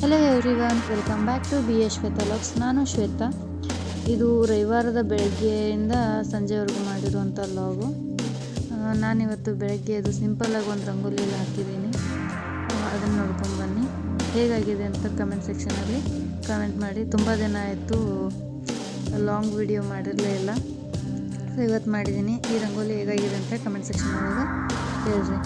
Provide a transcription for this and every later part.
Hello everyone, welcome back to B S Shweta logs. ನಾನು ಶ್ವೇತಾ. ಇದು ರವಿವಾರದ ಬೆಳಗ್ಗೆಯಿಂದ ಸಂಜೆವರೆಗೂ ಮಾಡಿರುವಂಥ ಲಾಗು. ನಾನಿವತ್ತು ಬೆಳಗ್ಗೆ ಅದು ಸಿಂಪಲ್ಲಾಗಿ ಒಂದು ರಂಗೋಲಿಯಲ್ಲಿ ಹಾಕಿದ್ದೀನಿ. ಅದನ್ನು ನೋಡ್ಕೊಂಡು ಬನ್ನಿ. ಹೇಗಾಗಿದೆ ಅಂತ ಕಮೆಂಟ್ ಸೆಕ್ಷನಲ್ಲಿ ಕಮೆಂಟ್ ಮಾಡಿ. ತುಂಬ ದಿನ ಆಯಿತು ಲಾಂಗ್ ವಿಡಿಯೋ ಮಾಡಿರಲೇ ಇಲ್ಲ. ಸೊ ಇವತ್ತು ಮಾಡಿದ್ದೀನಿ. ಈ ರಂಗೋಲಿ ಹೇಗಾಗಿದೆ ಅಂತ ಕಮೆಂಟ್ ಸೆಕ್ಷನ್ ಒಳಗೆ ಹೇಳ್ರಿ.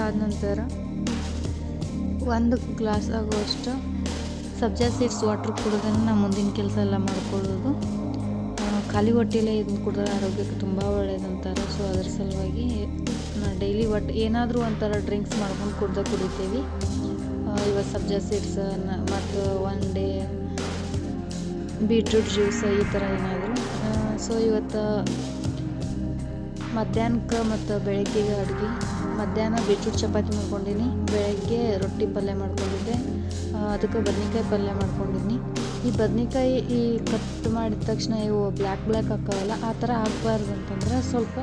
ಆದ ನಂತರ ಒಂದು ಗ್ಲಾಸ್ ಆಗುವಷ್ಟು ಸಬ್ಜಾ ಸೀಡ್ಸ್ ವಾಟ್ರ್ ಕುಡಿದ್ರೆ ನಾವು ಮುಂದಿನ ಕೆಲಸ ಎಲ್ಲ ಮಾಡ್ಕೊಳ್ಳೋದು. ಖಾಲಿ ಹೊಟ್ಟೆಯಲ್ಲೇ ಇದನ್ನು ಕುಡಿದ್ರೆ ಆರೋಗ್ಯಕ್ಕೆ ತುಂಬ ಒಳ್ಳೆಯದಂತಾರೆ. ಸೊ ಅದರ ಸಲುವಾಗಿ ನಾವು ಡೈಲಿ ಏನಾದರೂ ಒಂಥರ ಡ್ರಿಂಕ್ಸ್ ಮಾಡ್ಕೊಂಡು ಕುಡಿತೀವಿ. ಇವತ್ತು ಸಬ್ಜಾ ಸೀಡ್ಸ್ ಮತ್ತು ಒನ್ ಡೇ ಬೀಟ್ರೂಟ್ ಜ್ಯೂಸ್ ಈ ಥರ ಏನಾದರೂ. ಸೊ ಇವತ್ತು ಮಧ್ಯಾಹ್ನಕ್ಕೆ ಮತ್ತು ಬೆಳಗ್ಗೆಗೆ ಅಡುಗೆ. ಮಧ್ಯಾಹ್ನ ಬೀಟ್ರೂಟ್ ಚಪಾತಿ ಮಾಡ್ಕೊಂಡಿನಿ, ಬೆಳಗ್ಗೆ ರೊಟ್ಟಿ ಪಲ್ಯ ಮಾಡ್ಕೊಂಡಿದ್ದೆ. ಅದಕ್ಕೆ ಬದ್ನಿಕಾಯಿ ಪಲ್ಯ ಮಾಡ್ಕೊಂಡಿದ್ದೀನಿ. ಈ ಬದ್ನಿಕಾಯಿ ಕಟ್ ಮಾಡಿದ ತಕ್ಷಣ ಇವು ಬ್ಲ್ಯಾಕ್ ಹಾಕ್ಕಾವಲ್ಲ, ಆ ಥರ ಹಾಕ್ಬಾರ್ದು ಅಂತಂದ್ರೆ ಸ್ವಲ್ಪ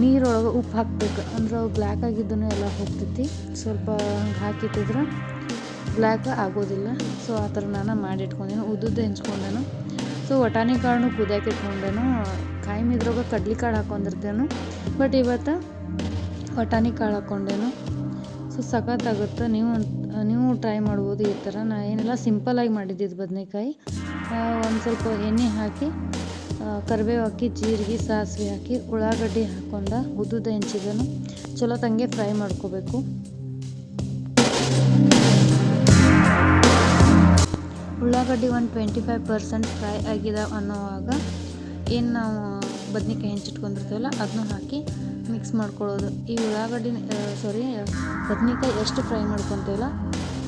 ನೀರೊಳಗೆ ಉಪ್ಪು ಹಾಕಬೇಕು. ಅಂದ್ರೆ ಅವು ಬ್ಲ್ಯಾಕ್ ಆಗಿದ್ದೂ ಎಲ್ಲ ಹೋಗ್ತೈತಿ. ಸ್ವಲ್ಪ ಹಂಗೆ ಹಾಕಿಟ್ಟಿದ್ರೆ ಬ್ಲ್ಯಾಕ್ ಆಗೋದಿಲ್ಲ. ಸೊ ಆ ಥರ ನಾನು ಮಾಡಿಟ್ಕೊಂಡೇನು. ಉದ್ದುದ್ದು ಹೆಂಚ್ಕೊಂಡೇನು. ಸೊ ವಟಾಣಿ ಕಾಳನ್ನು ಕುದಿಯಾಕೆ ಇಟ್ಕೊಂಡೇನು. ಕಾಯಿ ಮಿದ್ರಾಗ ಕಡ್ಲಿ ಕಾಳು ಹಾಕೊಂಡಿರ್ತೇನು, ಬಟ್ ಇವತ್ತು ವಟಾಣಿ ಕಾಳು ಹಾಕ್ಕೊಂಡೇನು. ಸೊ ಸಖತ್ತಾಗುತ್ತೆ. ನೀವು ಟ್ರೈ ಮಾಡ್ಬೋದು ಈ ಥರ. ನಾ ಏನೆಲ್ಲ ಸಿಂಪಲ್ಲಾಗಿ ಮಾಡಿದ್ದಿದ್ದು ಬದನೆಕಾಯಿ. ಒಂದು ಸ್ವಲ್ಪ ಎಣ್ಣೆ ಹಾಕಿ, ಕರಿಬೇವು ಹಾಕಿ, ಜೀರಿಗೆ, ಸಾಸಿವೆ ಹಾಕಿ, ಉಳ್ಳಾಗಡ್ಡಿ ಹಾಕ್ಕೊಂಡ ಉದ್ದುದ ಹೆಂಚಿದನು ಚಲೋ ತಂಗೆ ಫ್ರೈ ಮಾಡ್ಕೋಬೇಕು. ಉಳ್ಳಾಗಡ್ಡಿ 25% ಫ್ರೈ ಆಗಿದೆ ಅನ್ನೋವಾಗ ಏನು ನಾವು ಬದ್ನಿಕಾಯಿ ಹೆಂಚಿಟ್ಕೊಂಡಿರ್ತೀವಲ್ಲ ಅದನ್ನು ಹಾಕಿ ಮಿಕ್ಸ್ ಮಾಡ್ಕೊಳ್ಳೋದು. ಈ ಬದ್ನಿಕಾಯಿ ಎಷ್ಟು ಫ್ರೈ ಮಾಡ್ಕೊತೀವಲ್ಲ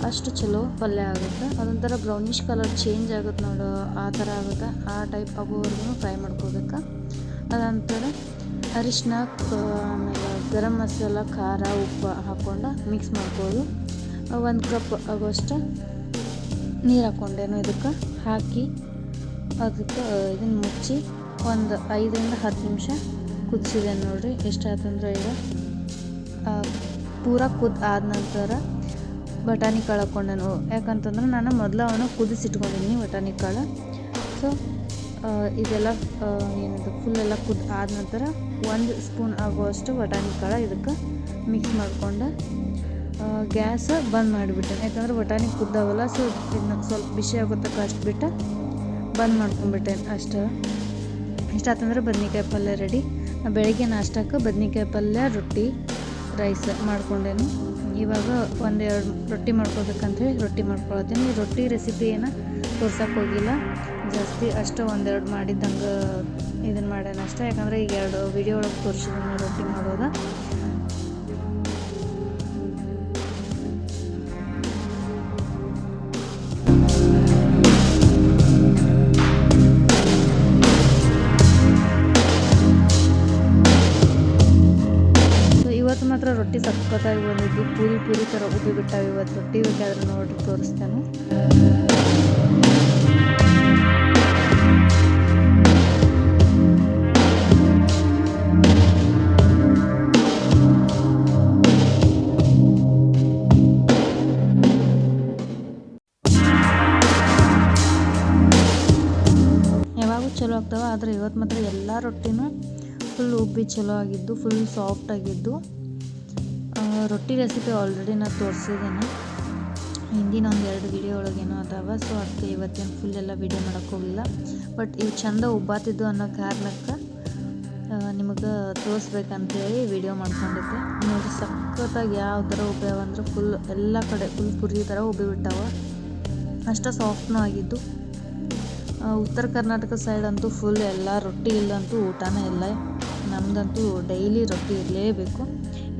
ಅಷ್ಟು ಚಲೋ ಪಲ್ಯ ಆಗುತ್ತೆ. ಅದೊಂಥರ ಬ್ರೌನಿಷ್ ಕಲರ್ ಚೇಂಜ್ ಆಗುತ್ತೆ ನೋಡು, ಆ ಥರ ಆಗುತ್ತೆ. ಆ ಟೈಪ್ ಆಗೋವರೆಗೂ ಫ್ರೈ ಮಾಡ್ಕೋಬೇಕು. ಅದಂತರ ಅರಿಶಿನ, ಆಮೇಲೆ ಗರಂ ಮಸಾಲ, ಖಾರ, ಉಪ್ಪು ಹಾಕ್ಕೊಂಡು ಮಿಕ್ಸ್ ಮಾಡ್ಕೊಳ್ಳೋದು. 1 ಕಪ್ ಆಗೋಷ್ಟು ನೀರು ಹಾಕ್ಕೊಂಡೇನು ಇದಕ್ಕೆ ಹಾಕಿ ಅದಕ್ಕೆ ಇದನ್ನು ಮುಚ್ಚಿ ಒಂದು 5ರಿಂದ 10 ನಿಮಿಷ ಕುದಿಸಿದೆ ನೋಡಿರಿ. ಎಷ್ಟಾಯ್ತಂದ್ರೆ ಈಗ ಪೂರ ಆದ ನಂತರ ಬಟಾಣಿ ಕಾಳು ಹಾಕ್ಕೊಂಡೆನು. ಯಾಕಂತಂದ್ರೆ ನಾನು ಮೊದಲು ಅವನ್ನ ಕುದಿಸಿಟ್ಕೊಂಡಿದ್ದೀನಿ ಬಟಾಣಿ ಕಾಳು. ಸೊ ಇದೆಲ್ಲ ಏನಿದೆ ಫುಲ್ಲೆಲ್ಲ ಆದ ನಂತರ 1 ಸ್ಪೂನ್ ಆಗುವಷ್ಟು ಬಟಾಣಿ ಕಾಳು ಇದಕ್ಕೆ ಮಿಕ್ಸ್ ಮಾಡಿಕೊಂಡು ಗ್ಯಾಸ್ ಬಂದ್ ಮಾಡಿಬಿಟ್ಟೆ. ಯಾಕಂದ್ರೆ ಬಟಾಣಿ ಕುದ್ದಾವಲ್ಲ. ಸೊ ಇದನ್ನ ಸ್ವಲ್ಪ ಬಿಸಿ ಆಗುತ್ತಕ್ಕೆ ಅಷ್ಟು ಬಿಟ್ಟು ಬಂದ್ ಮಾಡ್ಕೊಂಡ್ಬಿಟ್ಟೆ. ಇಷ್ಟಾತಂದ್ರೆ ಬದ್ನಿಕಾಯಿ ಪಲ್ಯ ರೆಡಿ. ಬೆಳಗ್ಗೆ ನಾಷ್ಟಕ್ಕೆ ಬದ್ನಿಕಾಯಿ ಪಲ್ಯ, ರೊಟ್ಟಿ, ರೈಸ್ ಮಾಡ್ಕೊಂಡೇನು. ಇವಾಗ 1-2 ರೊಟ್ಟಿ ಮಾಡ್ಕೋಬೇಕಂತೇಳಿ ರೊಟ್ಟಿ ಮಾಡ್ಕೊಳತ್ತೀನಿ. ಈ ರೊಟ್ಟಿ ರೆಸಿಪಿ ಏನೋ ತೋರ್ಸಕ್ಕೆ ಹೋಗಿಲ್ಲ ಜಾಸ್ತಿ, ಅಷ್ಟು 1-2 ಮಾಡಿದ್ದಂಗೆ ಇದನ್ನು ಮಾಡ್ಯಾನ ಅಷ್ಟೇ. ಯಾಕಂದರೆ ಈಗ 2 ವಿಡಿಯೋ ಒಳಗೆ ತೋರಿಸಿದ್ದೀನಿ ರೊಟ್ಟಿ ಮಾಡೋದು. ಇವತ್ತು ಮಾತ್ರ ರೊಟ್ಟಿ ಸಖತ್ತಾಗಿ ಬಂದಿದ್ದು. ಪೂರಿ ಥರ ಉಬ್ಬಿ ಬಿಟ್ಟಾವೆ ಇವತ್ತು ರೊಟ್ಟಿ. ಬೇಕಾದ್ರೆ ನೋಡಿ ತೋರಿಸ್ತೇನೆ. ಯಾವಾಗೂ ಚಲೋ ಆಗ್ತಾವೆ, ಆದರೆ ಇವತ್ತು ಮಾತ್ರ ಎಲ್ಲ ರೊಟ್ಟಿನೂ ಫುಲ್ ಉಬ್ಬಿ ಚಲೋ ಆಗಿದ್ದು, ಫುಲ್ ಸಾಫ್ಟ್ ಆಗಿದ್ದು. ರೊಟ್ಟಿ ರೆಸಿಪಿ ಆಲ್ರೆಡಿ ನಾನು ತೋರಿಸಿದ್ದೇನೆ ಹಿಂದಿನ 1-2 ವಿಡಿಯೋ ಒಳಗೇನೋ ಅದಾವ. ಸೊ ಅದಕ್ಕೆ ಇವತ್ತೇನು ಫುಲ್ ಎಲ್ಲ ವಿಡಿಯೋ ಮಾಡೋಕ್ಕೆ ಹೋಗಿಲ್ಲ. ಬಟ್ ಇವು ಚಂದ ಉಬ್ಬಾತಿದ್ದು ಅನ್ನೋ ಕಾರಣಕ್ಕೆ ನಿಮಗೆ ತೋರಿಸ್ಬೇಕಂತೇಳಿ ವಿಡಿಯೋ ಮಾಡ್ಕೊಂಡಿದ್ದೆ. ನೋಡಿ ಸಖತ್ತಾಗಿ ಯಾವ ಥರ ಉಬ್ಬ್ಯಾವ ಅಂದ್ರೆ ಫುಲ್ ಎಲ್ಲ ಕಡೆ ಫುಲ್ ಪುರಿ ಥರ ಉಬ್ಬಿಬಿಟ್ಟಾವ. ಅಷ್ಟು ಸಾಫ್ಟ್ನೂ ಆಗಿದ್ದು. ಉತ್ತರ ಕರ್ನಾಟಕ ಸೈಡ್ ಅಂತೂ ಫುಲ್ ಎಲ್ಲ ರೊಟ್ಟಿ ಇಲ್ಲಂತೂ ಊಟನೇ ಇಲ್ಲ. ನಮ್ಮದಂತೂ ಡೈಲಿ ರೊಟ್ಟಿ ಇರಲೇಬೇಕು,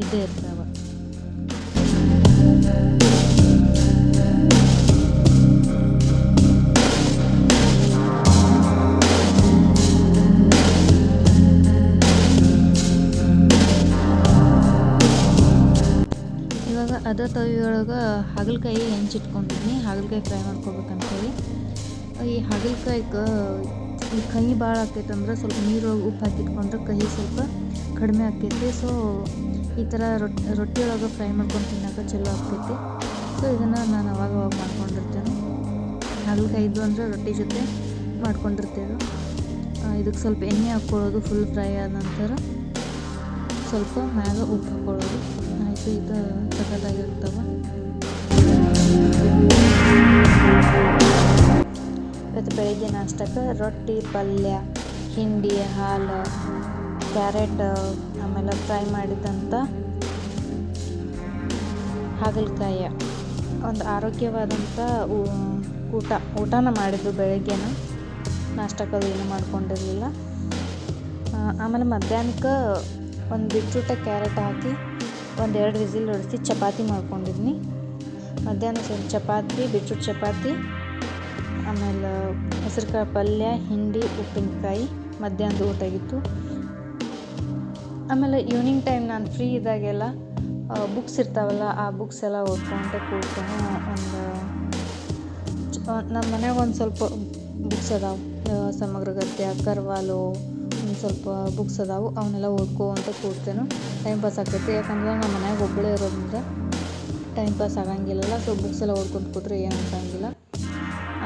ಇದ್ದೇ ಇರ್ತಾವೆ. ಇವಾಗ ಅದ ತವಿಯೊಳಗೆ ಹಾಗಲಕಾಯಿ ಹೆಂಚಿಟ್ಕೊಂಡಿದ್ನಿ, ಹಾಗಲಕಾಯಿ ಫ್ರೈ ಮಾಡ್ಕೋಬೇಕಂತೇಳಿ. ಈ ಹಾಗಲಕಾಯಿಗೆ ಈ ಕಹಿ ಭಾಳ ಆಕೈತಂದ್ರೆ ಸ್ವಲ್ಪ ನೀರೊಳಗೆ ಉಪ್ಪು ಹಾಕಿಟ್ಕೊಂಡ್ರೆ ಕಹಿ ಸ್ವಲ್ಪ ಕಡಿಮೆ ಆಕೈತಿ. ಸೊ ಈ ಥರ ರೊಟ್ಟಿ ಒಳಗೆ ಫ್ರೈ ಮಾಡ್ಕೊಂಡು ತಿನ್ನೋಕೆ ಚಲೋ ಆಕೈತಿ. ಸೊ ಇದನ್ನು ನಾನು ಅವಾಗ ಮಾಡ್ಕೊಂಡಿರ್ತೇನೆ. ಹಾಗಲಕಾಯಿ ಇದ್ದು ಅಂದರೆ ರೊಟ್ಟಿ ಜೊತೆ ಮಾಡ್ಕೊಂಡಿರ್ತೇವೆ. ಇದಕ್ಕೆ ಸ್ವಲ್ಪ ಎಣ್ಣೆ ಹಾಕ್ಕೊಳ್ಳೋದು, ಫುಲ್ ಫ್ರೈ ಆದ ನಂತರ ಸ್ವಲ್ಪ ಮ್ಯಾಗ ಉಪ್ಪು ಹಾಕ್ಕೊಳ್ಳೋದು. ಆಯಿತು, ಇದು ಸಖತ್ತಾಗಿರ್ತವೆ. ಇವತ್ತು ಬೆಳಿಗ್ಗೆ ನಾಷ್ಟಕ್ಕೆ ರೊಟ್ಟಿ, ಪಲ್ಯ, ಹಿಂಡಿ, ಹಾಲು, ಕ್ಯಾರೆಟ್, ಆಮೇಲೆ ಫ್ರೈ ಮಾಡಿದಂಥ ಹಾಗಲಕಾಯಿ, ಒಂದು ಆರೋಗ್ಯವಾದಂಥ ಊಟನ ಮಾಡಿದ್ದು ಬೆಳಗ್ಗೆನ. ನಾಷ್ಟಕ್ಕೆ ಏನು ಮಾಡ್ಕೊಂಡಿರಲಿಲ್ಲ. ಆಮೇಲೆ ಮಧ್ಯಾಹ್ನಕ್ಕೆ ಒಂದು ಬೀಟ್ರೂಟ ಕ್ಯಾರೆಟ್ ಹಾಕಿ 1-2 ವಿಸಿಲ್ ಹೊಡಿಸಿ ಚಪಾತಿ ಮಾಡ್ಕೊಂಡಿದ್ನಿ. ಮಧ್ಯಾಹ್ನ ಸ್ವಲ್ಪ ಚಪಾತಿ, ಬೀಟ್ರೂಟ್ ಚಪಾತಿ, ಆಮೇಲೆ ಹೆಸರುಕಾಳು ಪಲ್ಯ, ಹಿಂಡಿ, ಉಪ್ಪಿನಕಾಯಿ ಮಧ್ಯಾಹ್ನದ ಊಟ ಆಗಿತ್ತು. ಆಮೇಲೆ ಈವ್ನಿಂಗ್ ಟೈಮ್ ನಾನು ಫ್ರೀ ಇದ್ದಾಗೆಲ್ಲ ಬುಕ್ಸ್ ಇರ್ತಾವಲ್ಲ, ಆ ಬುಕ್ಸ್ ಎಲ್ಲ ಓದ್ಕೊಂತ ಕೂತ್ಕೊಂಡು ನಮ್ಮ ಮನ್ಯಾಗ ಒಂದು ಸ್ವಲ್ಪ ಬುಕ್ಸ್ ಅದಾವೆ. ಸಮಗ್ರ ಗದ್ಯ, ಕರ್ವಾಲು, ಒಂದು ಸ್ವಲ್ಪ ಬುಕ್ಸ್ ಅದಾವೆ. ಅವನ್ನೆಲ್ಲ ಓದ್ಕೊಂತ ಕೂರ್ತೇನೆ. ಟೈಮ್ ಪಾಸ್ ಆಗ್ತೈತಿ. ಯಾಕಂದ್ರೆ ನಮ್ಮ ಮನ್ಯಾಗ ಒಬ್ಬಳೇ ಇರೋದ್ರಿಂದ ಟೈಮ್ ಪಾಸ್ ಆಗಂಗಿಲ್ಲ. ಸೊ ಬುಕ್ಸ್ ಎಲ್ಲ ಓದ್ಕೊಂತ ಕೂತ್ರೆ ಏನು ಅನ್ಸಂಗಿಲ್ಲ.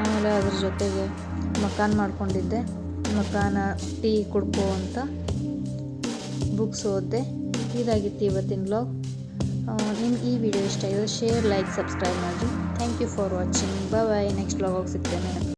ಆಮೇಲೆ ಅದ್ರ ಜೊತೆಗೆ ಮಕಾನ್ ಮಾಡ್ಕೊಂಡಿದ್ದೆ. ಮಕಾನ ಟೀ ಕುಡ್ಕೋ ಅಂತ ಬುಕ್ಸ್ ಓದಿದೆ. ಇದಾಗಿತ್ತು ಇವತ್ತಿನ ವ್ಲಾಗ್. ನಿಮ್ಗೆ ಈ ವಿಡಿಯೋ ಇಷ್ಟ ಆಗಿದ್ರೆ ಶೇರ್, ಲೈಕ್, ಸಬ್ಸ್ಕ್ರೈಬ್ ಮಾಡಿರಿ. Thank you for watching. Bye. Next vlog ಸಿಗ್ತೇನೆ.